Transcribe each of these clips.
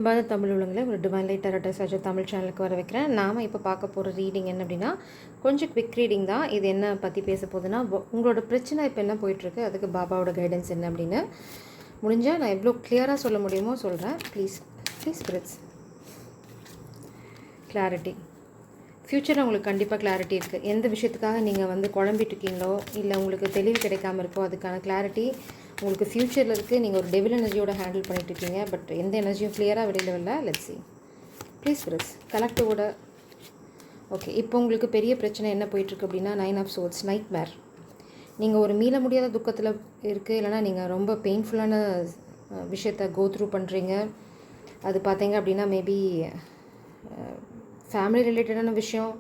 அன்பான தமிழ் உள்ளவங்களே ஒரு divine light director சஜர் Tamil சேனலுக்கு வர வைக்கிறேன். நாம் இப்போ பார்க்க போகிற ரீடிங் என்ன அப்படின்னா கொஞ்சம் குவிக் ரீடிங் தான். இது என்ன பற்றி பேச போகுதுன்னா உங்களோட பிரச்சனை இப்போ என்ன போயிட்டுருக்கு, அதுக்கு பாபாவோட கைடன்ஸ் என்ன அப்படின்னு முடிஞ்சால் நான் எவ்வளோ கிளியராக சொல்ல முடியுமோ சொல்கிறேன். Please spirits clarity. ஃப்யூச்சரில் உங்களுக்கு கண்டிப்பாக கிளாரிட்டி இருக்குது. எந்த விஷயத்துக்காக நீங்கள் குழம்பிட்டு இருக்கீங்களோ இல்லை உங்களுக்கு தெளிவு கிடைக்காமல் இருக்கோ அதுக்கான கிளாரிட்டி உங்களுக்கு ஃப்யூச்சரில் இருக்குது. நீங்கள் ஒரு டெவில் எனர்ஜியோட ஹேண்டில் பண்ணிட்டு இருக்கீங்க. பட் எந்த எனர்ஜியும் கிளியராக வெளியில் வரல. லெட்ஸ் சி ப்ளீஸ் ஸ்பிரிட்ஸ் கலெக்டிவோட. ஓகே, இப்போ உங்களுக்கு பெரிய பிரச்சனை என்ன போயிட்டுருக்கு அப்படின்னா 9 ஆஃப் சோர்ட்ஸ், நைட் மேர். நீங்கள் ஒரு மீள முடியாத துக்கத்தில் இருக்குது, இல்லைனா நீங்கள் ரொம்ப பெயின்ஃபுல்லான விஷயத்தை கோ த்ரூ பண்ணுறீங்க. அது பார்த்தீங்க அப்படின்னா மேபி ஃபேமிலி ரிலேட்டடான விஷயம்.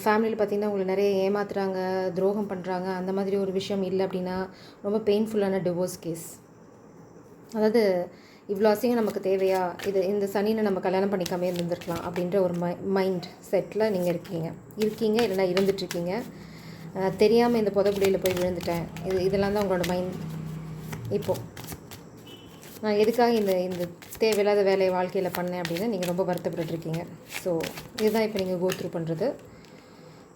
ஃபேமிலியில் பார்த்திங்கன்னா உங்களை நிறைய ஏமாத்துறாங்க, துரோகம் பண்ணுறாங்க, அந்த மாதிரி ஒரு விஷயம் இல்லை அப்படின்னா ரொம்ப பெயின்ஃபுல்லான டிவோர்ஸ் கேஸ். அதாவது இவ்வளோ அசிங்கம் நமக்கு தேவையா, இந்த சனியை நம்ம கல்யாணம் பண்ணிக்காமே இருந்திருக்கலாம் அப்படின்ற ஒரு மைண்ட் செட்டில் நீங்கள் இருக்கீங்க இல்லைனா இருந்துகிட்ருக்கீங்க. தெரியாமல் இந்த புதக்குடியில் போய் விழுந்துட்டேன், இதெல்லாம் தான் உங்களோட மைண்ட். இப்போது நான் எதுக்காக இந்த தேவையில்லாத வேலையை வாழ்க்கையில் பண்ணேன் அப்படின்னு நீங்கள் ரொம்ப வருத்தப்பட்டுருக்கீங்க. ஸோ இதுதான் இப்போ நீங்கள் கோ த்ரூ பண்ணுறது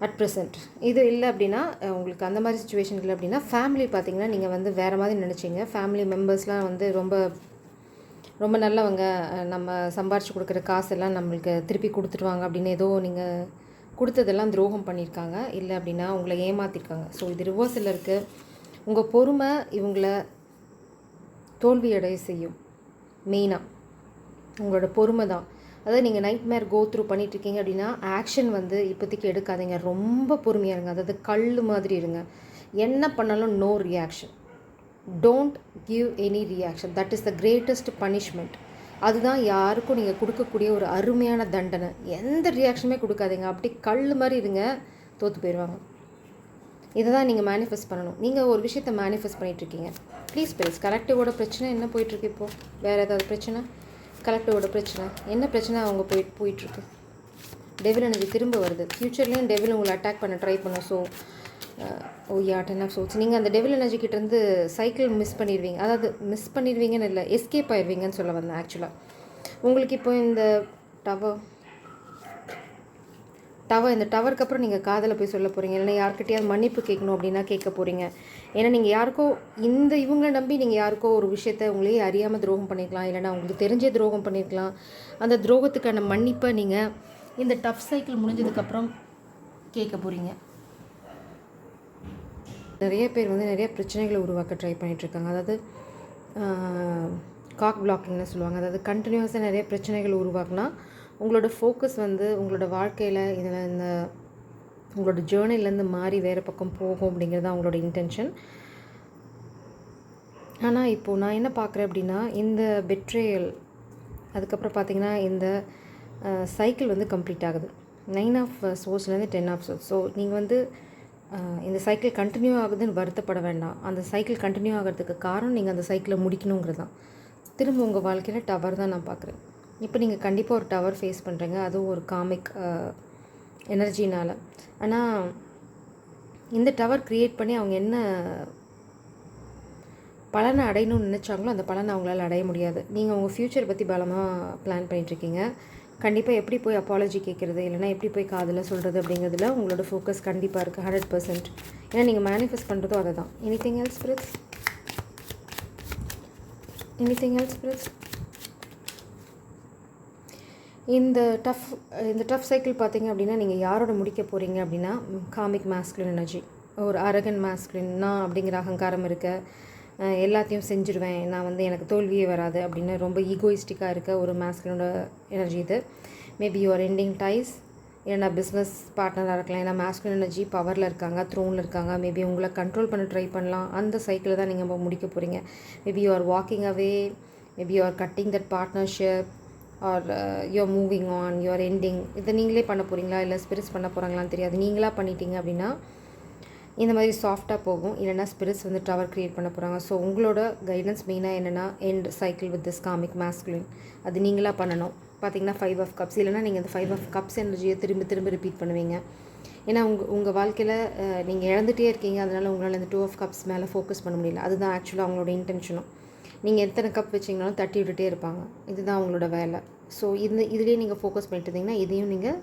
அட் ப்ரெசென்ட். இது இல்லை அப்படின்னா உங்களுக்கு அந்த மாதிரி சுச்சுவேஷன் இல்லை அப்படின்னா ஃபேமிலி பார்த்திங்கன்னா நீங்கள் வேறு மாதிரி நினச்சிங்க. ஃபேமிலி மெம்பர்ஸ்லாம் ரொம்ப ரொம்ப நல்லவங்க, நம்ம சம்பாரித்து கொடுக்குற காசெல்லாம் நம்மளுக்கு திருப்பி கொடுத்துருவாங்க அப்படின்னு ஏதோ நீங்கள் கொடுத்ததெல்லாம் துரோகம் பண்ணியிருக்காங்க. இல்லை அப்படின்னா உங்களை ஏமாற்றிருக்காங்க. ஸோ இது ரிவர்ஸில் இருக்குது. உங்கள் பொறுமை இவங்களை தோல்வியடைய செய்யும். மெயினாக உங்களோட பொறுமை தான். அதாவது நீங்கள் நைட் மேர் கோ த்ரூ பண்ணிகிட்ருக்கீங்க அப்படின்னா ஆக்ஷன் இப்போதைக்கு எடுக்காதீங்க. ரொம்ப பொறுமையாக இருங்க. அதாவது கல் மாதிரி இருங்க. என்ன பண்ணாலும் no reaction. Don't give any reaction. That is the greatest punishment. அதுதான் யாருக்கும் நீங்கள் கொடுக்கக்கூடிய ஒரு அருமையான தண்டனை. எந்த ரியாக்ஷனுமே கொடுக்காதீங்க. அப்படி கல் மாதிரி இருங்க, தோற்று போயிடுவாங்க. இதை தான் நீங்கள் மேனிஃபெஸ்ட் பண்ணணும். நீங்கள் ஒரு விஷயத்தை மேனிஃபெஸ்ட் பண்ணிகிட்ருக்கீங்க. ப்ளீஸ் ப்ளீஸ் கலெக்டிவோட பிரச்சனை என்ன போயிட்டுருக்கு இப்போது? வேறு ஏதாவது பிரச்சனை? கலெக்டிவோட பிரச்சனை என்ன பிரச்சனை? அவங்க போயிட்டுருக்கு. டெவில் எனர்ஜி திரும்ப வருது. ஃப்யூச்சர்லேயும் டெவில் உங்களை அட்டாக் பண்ண ட்ரை பண்ணும். So ya 10 of swords. நீங்கள் அந்த டெவில் எனர்ஜி கிட்டேருந்து சைக்கிள் மிஸ் பண்ணிடுவீங்க. அதாவது மிஸ் பண்ணிடுவீங்கன்னு இல்லை, எஸ்கேப் ஆயிடுவீங்கன்னு சொல்ல வந்தேன். ஆக்சுவலாக உங்களுக்கு இப்போ இந்த இந்த டவருக்கு அப்புறம் நீங்கள் காதலை போய் சொல்ல போகிறீங்க, இல்லைன்னா யார்கிட்டையாவது மன்னிப்பு கேட்கணும் அப்படின்னா கேட்க போகிறீங்க. ஏன்னா நீங்கள் யாருக்கோ இவங்களை நம்பி நீங்கள் யாருக்கோ ஒரு விஷயத்தை உங்களே அறியாமல் துரோகம் பண்ணியிருக்கலாம், இல்லைனா உங்களுக்கு தெரிஞ்சே துரோகம் பண்ணியிருக்கலாம். அந்த துரோகத்துக்கான மன்னிப்பை நீங்கள் இந்த டஃப் சைக்கிள் முடிஞ்சதுக்கப்புறம் கேட்க போகிறீங்க. நிறைய பேர் நிறைய பிரச்சனைகளை உருவாக்க ட்ரை பண்ணிகிட்ருக்காங்க. அதாவது காக் பிளாக்கிங்னு சொல்லுவாங்க. அதாவது கண்டினியூஸாக நிறைய பிரச்சனைகள் உருவாக்குனா உங்களோட ஃபோக்கஸ் உங்களோட வாழ்க்கையில் இதில் உங்களோட ஜேர்னிலேருந்து மாறி வேறு பக்கம் போகும் அப்படிங்கிறது தான் அவங்களோட இன்டென்ஷன். ஆனால் இப்போது நான் என்ன பார்க்குறேன் அப்படின்னா இந்த பெட்ரேயல் அதுக்கப்புறம் பார்த்திங்கன்னா இந்த சைக்கிள் கம்ப்ளீட் ஆகுது. 9 ஆஃப் சோர்ஸ்லேருந்து 10 ஆஃப் சோர்ஸ். ஸோ நீங்கள் இந்த சைக்கிள் கண்டினியூ ஆகுதுன்னு வருத்தப்பட வேண்டாம். அந்த சைக்கிள் கண்டினியூ ஆகிறதுக்கு காரணம் நீங்கள் அந்த சைக்கிளை முடிக்கணுங்கிறது தான். திரும்ப உங்கள் வாழ்க்கையில் டவர் தான் நான் பார்க்குறேன். இப்போ நீங்கள் கண்டிப்பாக ஒரு டவர் ஃபேஸ் பண்ணுறீங்க, அதுவும் ஒரு காமிக் எனர்ஜினால். ஆனால் இந்த டவர் க்ரியேட் பண்ணி அவங்க என்ன பலனை அடையணும்னு நினச்சாங்களோ அந்த பலனை அவங்களால அடைய முடியாது. நீங்கள் உங்கள் ஃப்யூச்சர் பற்றி பலமாக பிளான் பண்ணிகிட்ருக்கீங்க. கண்டிப்பாக எப்படி போய் அப்பாலஜி கேட்குறது, இல்லைனா எப்படி போய் காதில் சொல்கிறது அப்படிங்கிறதுல உங்களோட ஃபோக்கஸ் கண்டிப்பாக இருக்குது 100%. ஏன்னா நீங்கள் மேனிஃபெஸ்ட் பண்ணுறதும் அதை தான். Anything else spirits? இந்த டஃப் சைக்கிள் பார்த்தீங்க அப்படின்னா நீங்கள் யாரோட முடிக்க போகிறீங்க அப்படின்னா காமிக் மாஸ்குலின் எனர்ஜி. ஒரு அரகன் மாஸ்குலின், நான் அப்படிங்கிற அகங்காரம் இருக்க, எல்லாத்தையும் செஞ்சுருவேன், நான் எனக்கு தோல்வியே வராது அப்படின்னு ரொம்ப ஈகோயிஸ்டிக்காக இருக்க ஒரு மாஸ்குலினோட எனர்ஜி இது. மேபி யூஆர் எண்டிங் டைஸ், இல்லைனா பிஸ்னஸ் பார்ட்னராக இருக்கலாம். ஏன்னா மாஸ்குலின் எனர்ஜி பவரில் இருக்காங்க, த்ரோனில் இருக்காங்க. மேபி உங்களை கண்ட்ரோல் பண்ண ட்ரை பண்ணலாம். அந்த சைக்கிளை தான் நீங்கள் முடிக்க போகிறீங்க. Maybe you are walking away, maybe you are cutting that partnership, or you're moving on, you're ending. இதை நீங்களே பண்ண போகிறீங்களா இல்லை ஸ்பிரிட்ஸ் பண்ண போகிறாங்களான்னு தெரியாது. நீங்களாக பண்ணிட்டீங்க அப்படின்னா இந்த மாதிரி சாஃப்டாக போகும், இல்லைனா ஸ்பிரிட்ஸ் டவர் க்ரியேட் பண்ண போகிறாங்க. ஸோ உங்களோட கைடன்ஸ் மெயினாக என்னென்னா end cycle with this comic masculine. அது நீங்களாக பண்ணணும். பார்த்தீங்கன்னா 5 ஆஃப் கப்ஸ், இல்லைனா நீங்கள் இந்த 5 ஆஃப் கப்ஸ் எனர்ஜியை திரும்ப ரிப்பீட் பண்ணுவீங்க. ஏன்னா உங்கள் வாழ்க்கையில் நீங்கள் இழந்துகிட்டே இருக்கீங்க. அதனால் உங்களால் இந்த 2 ஆஃப் கப்ஸ் மேலே ஃபோக்கஸ் பண்ண முடியல. அதுதான் ஆக்சுவலாக அவங்களோட இன்டென்ஷனும். நீங்கள் எத்தனை கப் வச்சிங்கனாலும் தட்டி விட்டுட்டே இருப்பாங்க. இதுதான் அவங்களோட வேலை. ஸோ இதுலேயே நீங்கள் ஃபோக்கஸ் பண்ணிட்டு இருந்தீங்கன்னா இதையும் நீங்கள்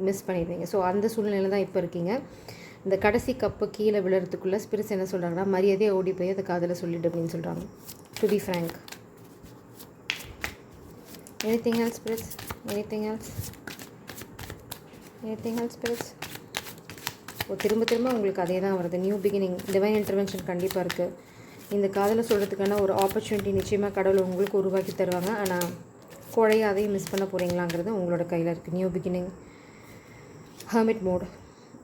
மிஸ் பண்ணிடுவீங்க. ஸோ அந்த சூழ்நிலையில் தான் இப்போ இருக்கீங்க. இந்த கடைசி கப்பு கீழே விழுறதுக்குள்ளே ஸ்பிரிட்ஸ் என்ன சொல்கிறாங்கன்னா, மரியாதையை ஓடி போய் அதை காதில் சொல்லிட்டு அப்படின்னு சொல்கிறாங்க. To be frank. Anything else spirits? Anything else? Anything else spirits? திரும்ப திரும்ப உங்களுக்கு அதே தான் வருது. நியூ பிகினிங், டிவைன் இன்டர்வென்ஷன் கண்டிப்பாக இருக்குது. இந்த காதலை சொல்கிறதுக்கான ஒரு ஆப்பர்ச்சுனிட்டி நிச்சயமாக கடவுள் உங்களுக்கு உருவாக்கி தருவாங்க. ஆனால் குழைய அதையும் மிஸ் பண்ண போகிறீங்களாங்கிறது உங்களோட கையில் இருக்குது. New beginning, hermit mode.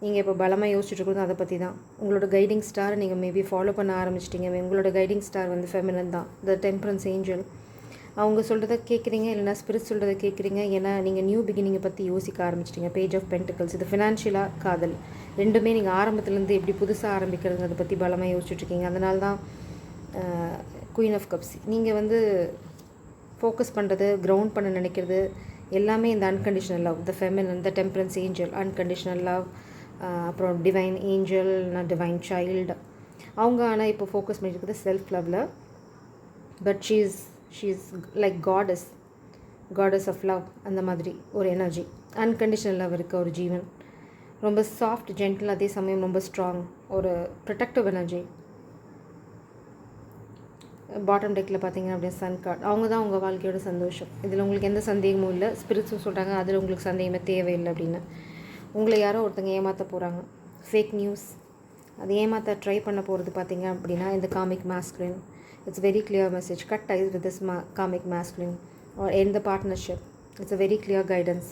நீங்கள் இப்போ பலமாக யோசிச்சுட்டு இருக்கிறது அதை பற்றி தான். உங்களோட கைடிங் ஸ்டாரை நீங்கள் மேபி ஃபாலோ பண்ண ஆரம்பிச்சிட்டிங்க. உங்களோட கைடிங் ஸ்டார் வந்து ஃபெமினன் தான், த டெம்பரன்ஸ் ஏஞ்சல். அவங்க சொல்கிறத கேட்குறீங்க, இல்லைனா ஸ்பிரிட் சொல்கிறத கேட்குறீங்க. ஏன்னா நீங்கள் நியூ பிகினிங்கை பற்றி யோசிக்க ஆரம்பிச்சிட்டிங்க. பேஜ் ஆஃப் பென்டிகல்ஸ், இது ஃபினான்ஷியலாக காதல் ரெண்டுமே நீங்கள் ஆரம்பத்துலேருந்து எப்படி புதுசாக ஆரம்பிக்கிறது அதை பற்றி பலமாக யோசிச்சுட்ருக்கீங்க. அதனால தான் குயின் ஆஃப் கப்ஸ். நீங்கள் வந்து ஃபோக்கஸ் பண்ணுறது, கிரவுண்ட் பண்ண நினைக்கிறது எல்லாமே இந்த unconditional love, the feminine, the temperance angel, unconditional love, அப்புறம் டிவைன் ஏஞ்சல், டிவைன் சைல்டு. அவங்க ஆனால் இப்போ ஃபோக்கஸ் பண்ணியிருக்கிறது செல்ஃப் லவ்வில். But she is like goddess of love. அந்த மாதிரி ஒரு எனர்ஜி, அன்கண்டிஷனல் லவ் இருக்க ஒரு ஜீவன். ரொம்ப சாஃப்ட், ஜென்டில், அதே சமயம் ரொம்ப ஸ்ட்ராங், ஒரு ப்ரொடெக்டிவ் எனர்ஜி. பாட்டம் டெக்கில் பார்த்தீங்க அப்படின்னா சன் கார்டு. அவங்க தான் உங்கள் வாழ்க்கையோட சந்தோஷம். இதில் உங்களுக்கு எந்த சந்தேகமும் இல்லை. ஸ்பிரிட்ஸும் சொல்கிறாங்க அதில் உங்களுக்கு சந்தேகமே தேவையில்லை அப்படின்னு. உங்களை யாரோ ஒருத்தங்க ஏமாற்ற போகிறாங்க. ஃபேக் நியூஸ், அது ஏமாற்ற ட்ரை பண்ண போகிறது பார்த்தீங்க அப்படின்னா இந்த comic masculine. It's very clear message. Cut ties with this comic masculine or end the partnership. It's a very clear guidance.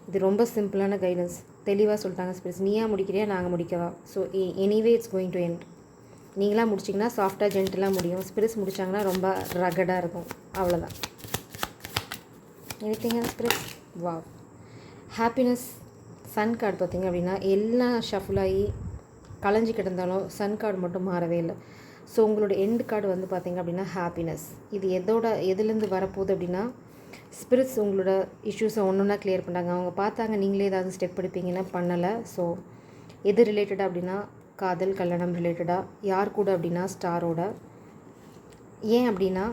இது ரொம்ப சிம்பிளான கைடன்ஸ். தெளிவாக சொல்லிட்டாங்க ஸ்பிரிட்ஸ். நீயா முடிக்கிறியா, நாங்கள் முடிக்கவா? So anyway it's going to end. நீங்களாம் முடிச்சிங்கன்னா சாஃப்டாக ஜென்டலாக முடியும். ஸ்பிரிட்ஸ் முடித்தாங்கன்னா ரொம்ப ரகடாக இருக்கும். அவ்வளோதான். Anything else spirits? வா. ஹாப்பினஸ். சன் கார்டு பார்த்திங்க அப்படின்னா எல்லாம் ஷஃபிள் ஆகி களைஞ்சி கிடந்தாலும் சன் கார்டு மட்டும் மாறவே இல்லை. ஸோ உங்களோட எண்டு கார்டு வந்து பார்த்திங்க அப்படின்னா ஹாப்பினஸ். இது எதுலேருந்து வரப்போகுது அப்படின்னா ஸ்பிரிட்ஸ் உங்களோட இஷ்யூஸை ஒன்று ஒன்றா கிளியர் பண்ணாங்க. அவங்க பார்த்தாங்க நீங்களே ஏதாவது ஸ்டெப் எடுப்பீங்கன்னா பண்ணலை. ஸோ எது ரிலேட்டடாக அப்படின்னா காதல், கல்யாணம் ரிலேட்டடாக. யார் கூட அப்படின்னா ஸ்டாரோட. ஏன் அப்படின்னா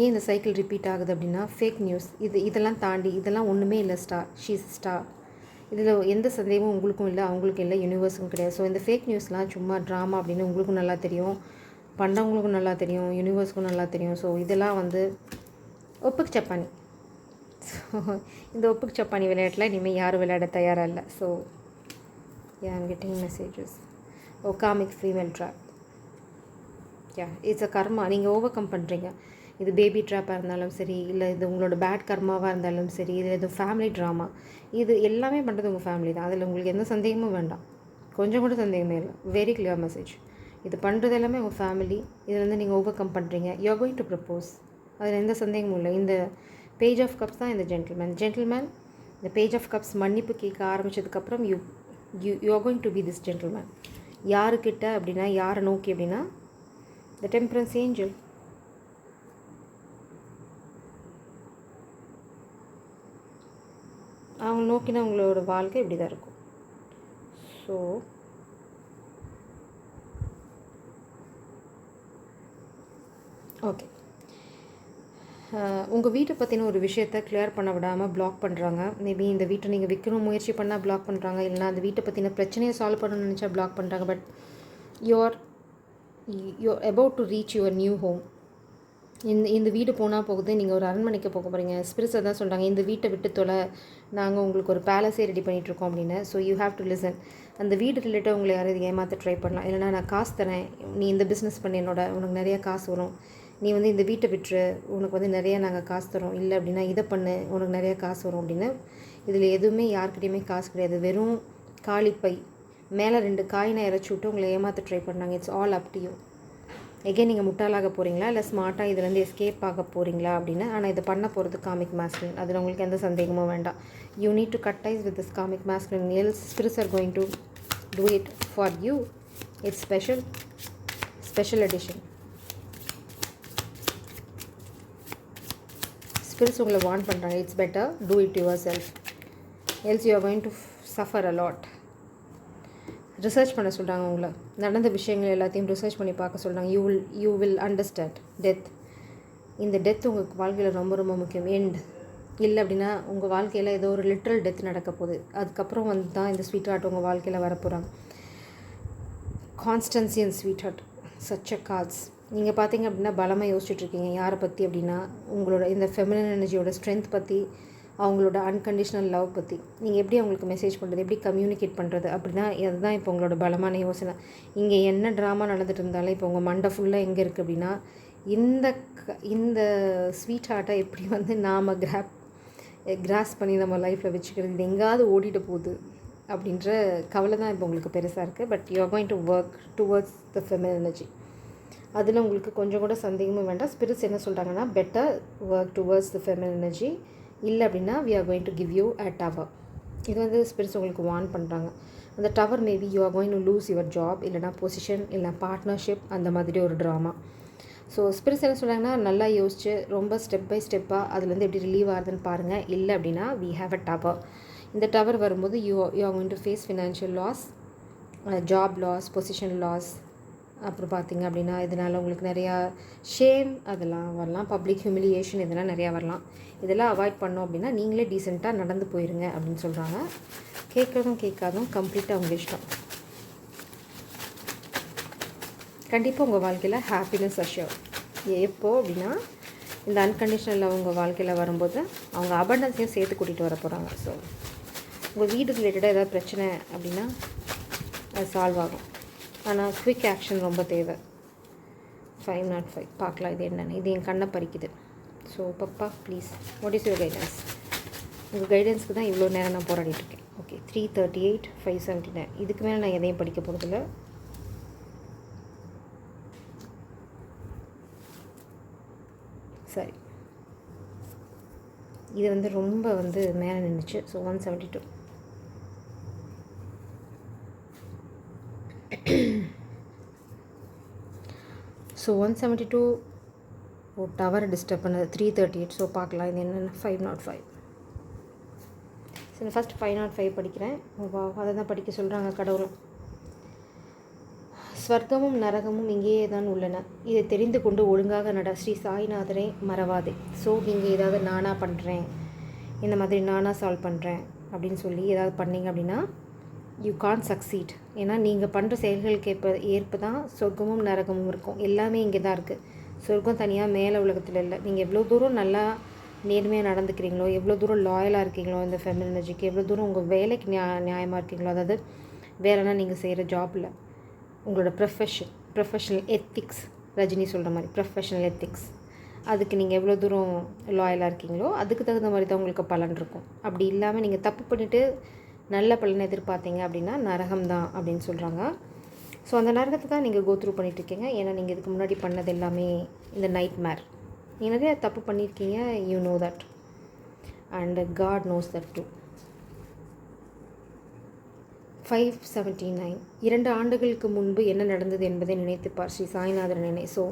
ஏன் இந்த சைக்கிள் ரிப்பீட் ஆகுது அப்படின்னா ஃபேக் நியூஸ். இதெல்லாம் தாண்டி இதெல்லாம் ஒன்றுமே இல்லை. She's star. இதில் எந்த சந்தேகமும் உங்களுக்கும் இல்லை, அவங்களுக்கும் இல்லை, யூனிவர்ஸுக்கும் கிடையாது. ஸோ இந்த ஃபேக் நியூஸ்லாம் சும்மா ட்ராமா அப்படின்னு உங்களுக்கும் நல்லா தெரியும், பண்ணுறவங்களுக்கும் நல்லா தெரியும், யூனிவர்ஸுக்கும் நல்லா தெரியும். ஸோ இதெல்லாம் வந்து ஒப்புக்கு சப்பானி. ஸோ இந்த ஒப்புக்கு சப்பானி விளையாட்டில் இனிமேல் யாரும் விளையாட தயாராக இல்லை. So I'm getting messages. Comic female trap. It's a karma. நீங்கள் ஓவர் கம் பண்ணுறீங்க. இது பேபி ட்ராப்பாக இருந்தாலும் சரி, இல்லை இது உங்களோட பேட் கர்மாவாக இருந்தாலும் சரி, இது எதுவும் ஃபேமிலி ட்ராமா, இது எல்லாமே பண்ணுறது உங்கள் ஃபேமிலி தான். அதில் உங்களுக்கு எந்த சந்தேகமும் வேண்டாம், கொஞ்சம் கூட சந்தேகமே இல்லை. Very clear message. இது பண்ணுறது எல்லாமே உங்கள் ஃபேமிலி. இதில் வந்து நீங்கள் ஓவர் கம் பண்ணுறீங்க. You are going to propose. அதில் எந்த சந்தேகமும் இல்லை. இந்த பேஜ் ஆஃப் கப்ஸ் தான் இந்த ஜென்டில்மேன். இந்த பேஜ் ஆஃப் கப்ஸ் மன்னிப்பு கேட்க ஆரம்பித்ததுக்கப்புறம் you are going to be this gentleman. யாருக்கிட்ட அப்படின்னா யாரை நோக்கி அப்படின்னா the temperance angel. அவங்க நோக்கினா உங்களோட வாழ்க்கை இப்படி தான் இருக்கும். ஸோ ஓகே, உங்கள் வீட்டை பற்றின ஒரு விஷயத்தை கிளியர் பண்ண விடாமல் பிளாக் பண்ணுறாங்க. மேபி இந்த வீட்டை நீங்கள் விற்கணும் முயற்சி பண்ணால் பிளாக் பண்ணுறாங்க, இல்லைனா அந்த வீட்டை பற்றின பிரச்சனையை சால்வ் பண்ணணும்னு நினச்சா பிளாக் பண்ணுறாங்க. But you're about to reach your new home. இந்த வீடு போனால் போகுது, நீங்கள் ஒரு அரண்மனைக்கு போக போகிறீங்க. ஸ்பிரிட்ஸ் தான் சொல்கிறாங்க, இந்த வீட்டை விட்டு தொலை, நாங்கள் உங்களுக்கு ஒரு பேலஸே ரெடி பண்ணிகிட்ருக்கோம் அப்படின்னு. So you have to listen. அந்த வீடு ரிலேட்டாக உங்களை யாராவது ஏமாற்ற ட்ரை பண்ணலாம். இல்லைனா நான் காசு தரேன், நீ இந்த பிஸ்னஸ் பண்ணி உனக்கு நிறையா காசு வரும், நீ வந்து இந்த வீட்டை விட்டுரு, உனக்கு வந்து நிறையா நாங்கள் காசு தரோம், இல்லை அப்படின்னா இதை பண்ணு, உனக்கு நிறையா காசு வரும் அப்படின்னு. இதில் எதுவுமே யார்கிட்டையுமே காசு கிடையாது. வெறும் காலிப்பை மேலே 2 காயினை இறச்சி விட்டு உங்களை ஏமாற்ற ட்ரை பண்ணாங்க. It's all up to you. Again நீங்கள் முட்டாளாக போகிறீங்களா, இல்லை ஸ்மார்ட்டாக இதுலேருந்து எஸ்கேப் ஆக போகிறீங்களா அப்படின்னு. ஆனால் இதை பண்ண போகிறது காமிக் மாஸ்குலின். அதில் உங்களுக்கு எந்த சந்தேகமும் வேண்டாம். You need to cut ties with this comic masculine. Else spirits R going to do it for you. It's special edition. Spirits உங்களை வார்ன் பண்ணுறாங்க. It's better do it your self, else you are going to suffer a lot. Research பண்ண சொல்கிறாங்க. உங்களை நடந்த விஷயங்கள் எல்லாத்தையும் research பண்ணி பார்க்க சொல்கிறாங்க. You will understand death. இந்த டெத் உங்கள் வாழ்க்கையில் ரொம்ப ரொம்ப முக்கியம். எண்ட் இல்லை அப்படின்னா உங்கள் வாழ்க்கையில் ஏதோ ஒரு லிட்ரல் டெத் நடக்க போகுது. அதுக்கப்புறம் வந்து தான் இந்த ஸ்வீட் ஹார்ட் உங்கள் வாழ்க்கையில் வரப்போகிறாங்க. Constancy and sweetheart such a cards. நீங்கள் பார்த்தீங்க அப்படின்னா பலமாக யோசிச்சுட்ருக்கீங்க யாரை பற்றி அப்படின்னா உங்களோட இந்த ஃபெமினன் எனர்ஜியோட ஸ்ட்ரென்த் பற்றி, அவங்களோட அன்கண்டிஷ்னல் லவ் பற்றி நீங்கள் எப்படி அவங்களுக்கு மெசேஜ் பண்ணுறது, எப்படி கம்யூனிகேட் பண்ணுறது அப்படின்னா அதுதான் இப்போ உங்களோட பலமான யோசனை. இங்கே என்ன ட்ராமா நடந்துட்டு இருந்தாலும் இப்போ உங்கள் மண்டை ஃபுல்லாக எங்கே இருக்குது அப்படின்னா இந்த இந்த ஸ்வீட் ஹார்ட்டை எப்படி வந்து நாம் கிராஸ் பண்ணி நம்ம லைஃப்பில் வச்சுக்கிறது, இது எங்கேயாவது ஓடிட்டு போகுது அப்படின்ற கவலை தான் இப்போ உங்களுக்கு பெருசாக இருக்குது. But you are going to work towards the feminine energy. அதில் உங்களுக்கு கொஞ்சம் கூட சந்தேகமும் வேண்டாம். ஸ்பிரிட்ஸ் என்ன சொல்கிறாங்கன்னா better work towards the feminine energy. இல்லை அப்படின்னா we are going to give you a tower. இது வந்து ஸ்பிரிட்ஸ் உங்களுக்கு வார்ன் பண்ணுறாங்க. அந்த tower maybe you are going to lose your job, இல்லைனா பொசிஷன், இல்லை பார்ட்னர்ஷிப், அந்த மாதிரி ஒரு ட்ராமா. ஸோ ஸ்பிரிட்ஸ் என்ன சொல்கிறாங்கன்னா நல்லா யோசிச்சு ரொம்ப ஸ்டெப் பை ஸ்டெப்பாக அதுலேருந்து எப்படி ரிலீவ் ஆகுதுன்னு பாருங்கள். இல்லை அப்படின்னா வி ஹேவ் அ டவர். இந்த டவர் வரும்போது you are going to face financial loss, job loss, position loss. அப்புறம் பார்த்திங்க அப்படின்னா இதனால் உங்களுக்கு நிறையா ஷேம் அதெல்லாம் வரலாம், பப்ளிக் ஹியூமிலியேஷன் இதெல்லாம் நிறையா வரலாம். இதெல்லாம் அவாய்ட் பண்ணோம் அப்படின்னா நீங்களே டீசெண்டாக நடந்து போயிருங்க அப்படின்னு சொல்கிறாங்க. கேட்குறதும் கேட்காதும் கம்ப்ளீட்டாக உங்கள் இஷ்டம். கண்டிப்பாக உங்கள் வாழ்க்கையில் ஹாப்பினஸ் அஷ்யூர். எப்போ அப்படின்னா இந்த அன்கண்டிஷனல் லவ் உங்கள் வாழ்க்கையில் வரும்போது அவங்க அபண்டன்ஸையும் சேர்த்து கூட்டிகிட்டு வர போகிறாங்க. ஸோ உங்கள் வீடு ரிலேட்டடாக ஏதாவது பிரச்சனை அப்படின்னா அது சால்வ் ஆகும். ஆனால் குவிக் ஆக்ஷன் ரொம்ப தேவை. 505 பார்க்கலாம் இது என்னென்னு. இது என் கண்ணை பறிக்குது. So Papa please what is your guidance? உங்கள் கைடன்ஸுக்கு தான் இவ்வளோ நேரம் நான் போராடிட்டுருக்கேன். ஓகே 338 579. இதுக்கு மேலே நான் எதையும் படிக்க போகிறதில்ல. சரி, இது வந்து ரொம்ப வந்து மேலே நின்றுச்சு. ஸோ 172. ஸோ 172 ஒரு டவரை டிஸ்டர்ப் பண்ணது 338. ஸோ பார்க்கலாம் இது என்னென்னு. 505. சரி ஃபஸ்ட் 505 படிக்கிறேன். அதை தான் படிக்க சொல்கிறாங்க கடவுளும். ஸ்வர்க்கமும் நரகமும் இங்கேயே தான் உள்ளன, இதை தெரிந்து கொண்டு ஒழுங்காக நட, ஸ்ரீ சாய்நாதரை மறவாதே. ஸோ நீங்கள் ஏதாவது நானாக பண்ணுறேன், இந்த மாதிரி நானாக சால்வ் பண்ணுறேன் அப்படின்னு சொல்லி ஏதாவது பண்ணிங்க அப்படின்னா யூ கான்ட் சக்சீட். ஏன்னா நீங்கள் பண்ணுற செயல்களுக்கு ஏற்ப தான் சொர்க்கமும் நரகமும் இருக்கும். எல்லாமே இங்கே தான் இருக்குது. சொர்க்கம் தனியாக மேலே உலகத்தில் இல்லை. நீங்கள் எவ்வளோ தூரம் நல்லா நேர்மையாக நடந்துக்கிறீங்களோ, எவ்வளோ தூரம் லாயலாக இருக்கீங்களோ இந்த ஃபெமினன் எனர்ஜிக்கு, எவ்வளோ தூரம் உங்கள் வேலைக்கு நியாயமாக இருக்கீங்களோ, அதாவது வேலைனா நீங்கள் செய்கிற ஜாப்பில் உங்களோட ப்ரொஃபஷனல் எத்திக்ஸ், ரஜினி சொல்கிற மாதிரி ப்ரொஃபஷனல் எத்திக்ஸ், அதுக்கு நீங்கள் எவ்வளோ தூரம் லாயலாக இருக்கீங்களோ அதுக்கு தகுந்த மாதிரி தான் உங்களுக்கு பலன் இருக்கும். அப்படி இல்லாமல் நீங்கள் தப்பு பண்ணிவிட்டு நல்ல பலனை எதிர்பார்த்தீங்க அப்படின்னா நரகம் தான் அப்படின்னு சொல்கிறாங்க. ஸோ அந்த நரகத்தை தான் நீங்கள் கோத்ரூ பண்ணிகிட்ருக்கீங்க. ஏன்னா நீங்கள் இதுக்கு முன்னாடி பண்ணது எல்லாமே இந்த நைட் மேர். நீங்கள் நிறைய தப்பு பண்ணியிருக்கீங்க. You know that and God knows that too. 579. 2 ஆண்டுகளுக்கு முன்பு என்ன நடந்தது என்பதை நினைத்துப்பார், ஸ்ரீ சாய்நாதர் நினை. ஸோ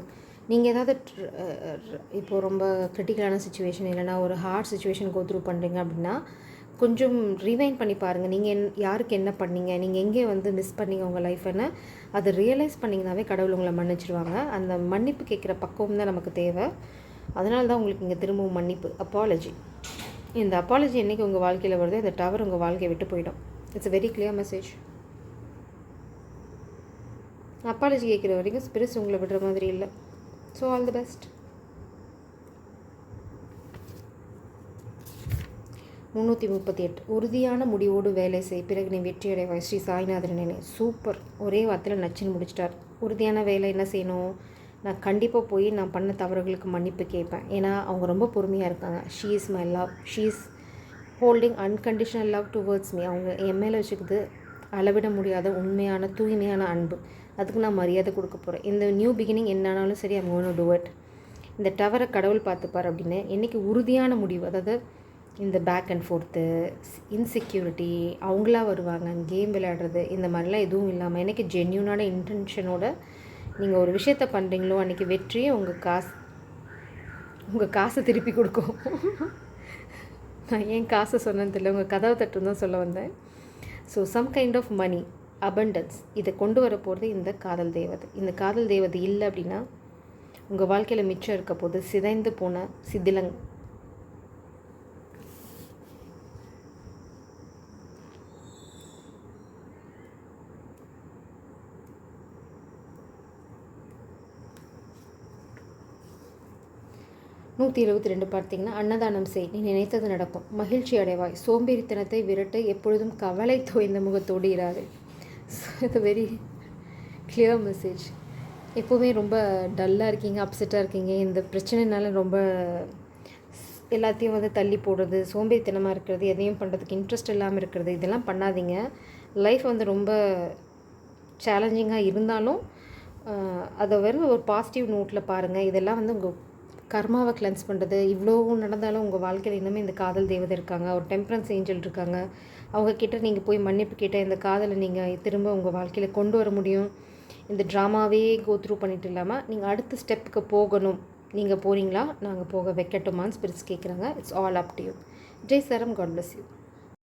நீங்கள் ஏதாவது இப்போது ரொம்ப கிரிட்டிக்கலான சுச்சுவேஷன் இல்லைனா ஒரு ஹார்ட் சுச்சுவேஷன் கோத்ரூ பண்ணுறீங்க அப்படின்னா கொஞ்சம் ரிவைண்ட் பண்ணி பாருங்கள். நீங்கள் யாருக்கு என்ன பண்ணீங்க, நீங்கள் எங்கே வந்து மிஸ் பண்ணீங்க உங்கள் லைஃப்னு அதை ரியலைஸ் பண்ணிங்கனாவே கடவுள் உங்களை மன்னிச்சிடுவாங்க. அந்த மன்னிப்பு கேட்குற பக்குவம் தான் நமக்கு தேவை. அதனால தான் உங்களுக்கு இங்கே திரும்பவும் மன்னிப்பு, அப்பாலஜி. இந்த அப்பாலஜி என்றைக்கு உங்கள் வாழ்க்கையில் வருதோ இந்த டவர் உங்கள் வாழ்க்கையை விட்டு போயிடும். It's a very clear message. Apology கேட்குற வரைக்கும் ஸ்பிரிட்ஸ் உங்களை விடுற மாதிரி இல்லை. So all the best. 338. உறுதியான முடிவோடு வேலை செய், பிறகு நீ வெற்றி அடைவாய், ஸ்ரீ சாய்நாதர் நினை. சூப்பர், ஒரே வார்த்தையில் நச்சுன்னு முடிச்சிட்டார். உறுதியான வேலை என்ன செய்யணும்? நான் கண்டிப்பாக போய் நான் பண்ண தவறுகளுக்கு மன்னிப்பு கேட்பேன். ஏன்னா அவங்க ரொம்ப பொறுமையாக இருக்காங்க. She is my love, she is holding unconditional love towards me. அவங்க என் மேலே வச்சுக்குது அளவிட முடியாத உண்மையான தூய்மையான அன்பு. அதுக்கு நான் மரியாதை கொடுக்க போகிறேன். இந்த நியூ பிகினிங் என்னானாலும் சரி, I'm going to to it. இந்த டவரை கடவுள் பார்த்துப்பார் அப்படின்னு என்றைக்கு உறுதியான முடிவு, அதாவது இந்த பேக் அண்ட் ஃபோர்த்து, இன்செக்யூரிட்டி, அவங்களா வருவாங்க, கேம் விளையாடுறது, இந்த மாதிரிலாம் எதுவும் இல்லாமல் எனக்கு ஜென்யூனான இன்டென்ஷனோட நீங்கள் ஒரு விஷயத்த பண்ணுறீங்களோ அன்றைக்கி வெற்றியே உங்கள் காசை திருப்பி கொடுக்கும். நான் ஏன் காசை சொன்னேன்னு தெரியல, உங்கள் கதவை தட்டுன்னு தான் சொல்ல வந்தேன். So some kind of money, abundance, இதை கொண்டு வர போகிறது இந்த காதல் தேவதை. இந்த காதல் தேவதை இல்லை அப்படின்னா உங்கள் வாழ்க்கையில் மிச்சம் இருக்க போது சிதைந்து போன 172 பார்த்தீங்கன்னா, அன்னதானம் செய், நீ நினைத்தது நடக்கும், மகிழ்ச்சி அடைவாய், சோம்பேறித்தனத்தை விரட்டு, எப்பொழுதும் கவலை தோய்ந்த முகத்தோடு இராது. ஸோ இது வெரி கிளியர் மெசேஜ். எப்போவுமே ரொம்ப டல்லாக இருக்கீங்க, அப்செட்டாக இருக்கீங்க, இந்த பிரச்சனைனால ரொம்ப எல்லாத்தையும் வந்து தள்ளி போடுறது, சோம்பேறித்தனமாக இருக்கிறது, எதையும் பண்ணுறதுக்கு இன்ட்ரெஸ்ட் இல்லாமல் இருக்கிறது, இதெல்லாம் பண்ணாதீங்க. லைஃப் வந்து ரொம்ப சேலஞ்சிங்காக இருந்தாலும் அதை வெறும் ஒரு பாசிட்டிவ் நோட்டில் பாருங்கள். இதெல்லாம் வந்து உங்கள் கர்மாவை கிளென்ஸ் பண்ணுறது. இவ்வளோ நடந்தாலும் உங்கள் வாழ்க்கையில் இன்னுமே இந்த காதல் தேவதை இருக்காங்க, ஒரு டெம்பரன்ஸ் ஏஞ்சல் இருக்காங்க. அவங்கக்கிட்ட நீங்கள் போய் மன்னிப்பு கேட்ட இந்த காதலை நீங்கள் திரும்ப உங்கள் வாழ்க்கையில் கொண்டு வர முடியும். இந்த ட்ராமாவே கோ த்ரூ பண்ணிட்டு இல்லாமல் நீங்கள் அடுத்த ஸ்டெப்புக்கு போகணும். நீங்கள் போகிறீங்களா, நாங்கள் போக வைக்கட்டுமான்னு ஸ்பிரிட்ஸ் கேட்குறாங்க. It's all up to you. Jai சரம், காட் பிளஸ் யூ.